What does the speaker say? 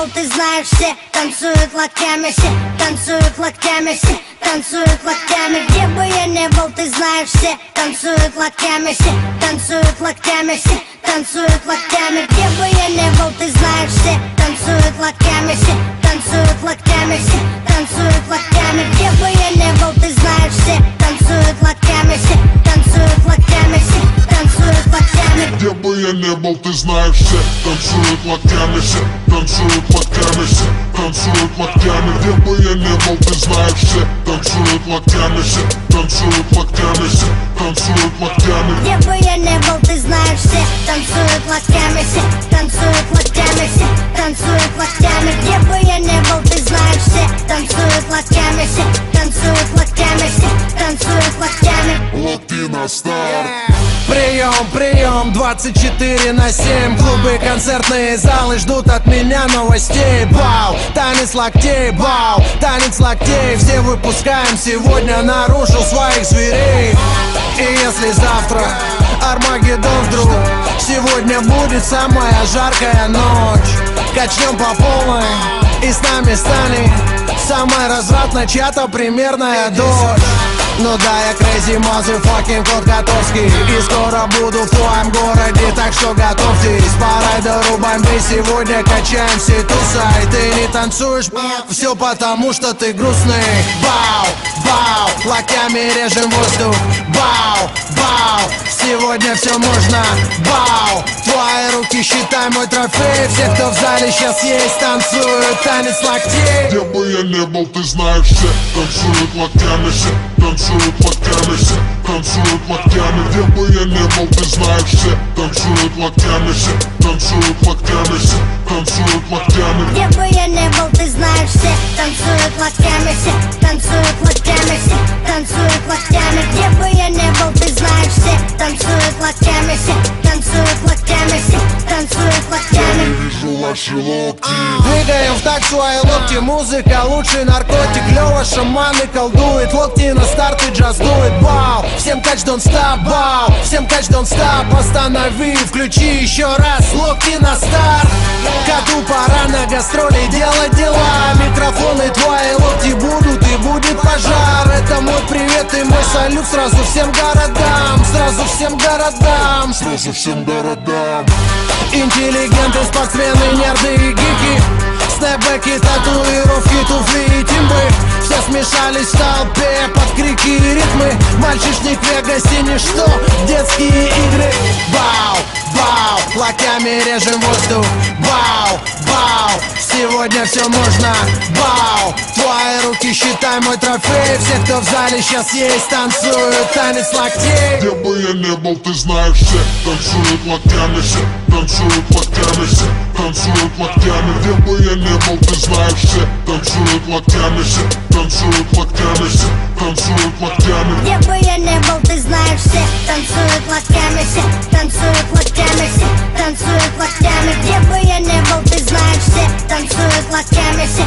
был, ты знаешь, все танцуют локтями, все танцуют локтями, все танцуют локтями. Где бы я не был, ты знаешь, все танцуют локтями, все танцуют локтями, все танцуют локтями. Где бы я не был, ты знаешь, все танцуют локтями, все танцуют локтями, все танцуют локтями. Где бы я не был, ты знаешь, все танцуют локтями, все танцуют локтями, все танцуют локтями. Где бы я не был, ты знаешь, все танцуют локтями, все танцуют локтями, все танцуют локтями. Где бы я не был, ты знаешь, все танцуют локтями, все танцуют локтями, все танцуют локтями. Где бы я не был, ты знаешь, все танцуют локтями, все танцуют локтями, все танцуют локтями. Где бы я не был, ты знаешь, все танцуют локтями, все танцуют локтями, все танцуют локтями. Локти на старт. Прием, прием, 24/7. Клубы, концертные залы ждут от меня новостей. Бау, танец локтей, бау, танец локтей. Все выпускаем сегодня наружу своих зверей. И если завтра Армагеддон вдруг, сегодня будет самая жаркая ночь. Качнем по полной, и с нами станет самая развратная чья-то примерная дочь. Ну да, я crazy motherfucking кот Котовский, и скоро буду в твоем городе, так что готовьтесь. По райдеру бомби сегодня качаемся тусай. Ты не танцуешь, все потому что ты грустный. Бау, бау, локтями режем воздух. Бау, бау, сегодня все можно. Бау, твои руки считай мой трофей. Все, кто в зале сейчас есть, танцуют танец локтей. Где бы я не был, ты знаешь, все танцуют локтями, все танцуют локтями, все танцуют локтями. Где бы я не был, ты знаешь, все танцуют локтями, все танцуют локтями, все танцуют локтями. Где бы я не был, ты знаешь, все танцуют локтями, все танцуют локтями, все танцуют локтями. Где бы я не был, ты знаешь, все танцуют локтями, все танцуют локтями, все танцуют локтями. Вижу ваши локти. Двигаем в такт свои локти, музыка лучший наркотик. Лёва шаманы колдует, локти на старт и джаз дует. Бау, всем кач don't stop, бау, всем кач don't stop. Останови, включи еще раз, локти на старт. Коту пора на гастроли делать дела. Микрофоны твои локти будут и будет пожар. Это мой привет и мой салют сразу всем городам. Сразу всем городам. Сразу всем городам. Интеллигенты, спортсмены, нерды и гики. Снэпбэки, татуировки, туфли и тимбы. Все смешались в толпе под крики и ритмы. Мальчишник в Вегасе ничто, детские игры. Бау, бау, локтями режем воздух. Бау, бау, сегодня все можно. Бау, твои руки считай мой трофей. Все, кто в зале сейчас есть, танцуют танец локтей. Где бы я не был, ты знаешь, все танцуют локтями, все танцуют локтями, все танцуют локтями. Где бы я не был, ты знаешь, все танцуют локтями, все танцуют локтями, все танцуют локтями. Где бы я не был, ты знаешь, все танцуют локтями, все танцуют локтями, все танцуют локтями. Где бы я не был, ты знаешь, все танцуют локтями, все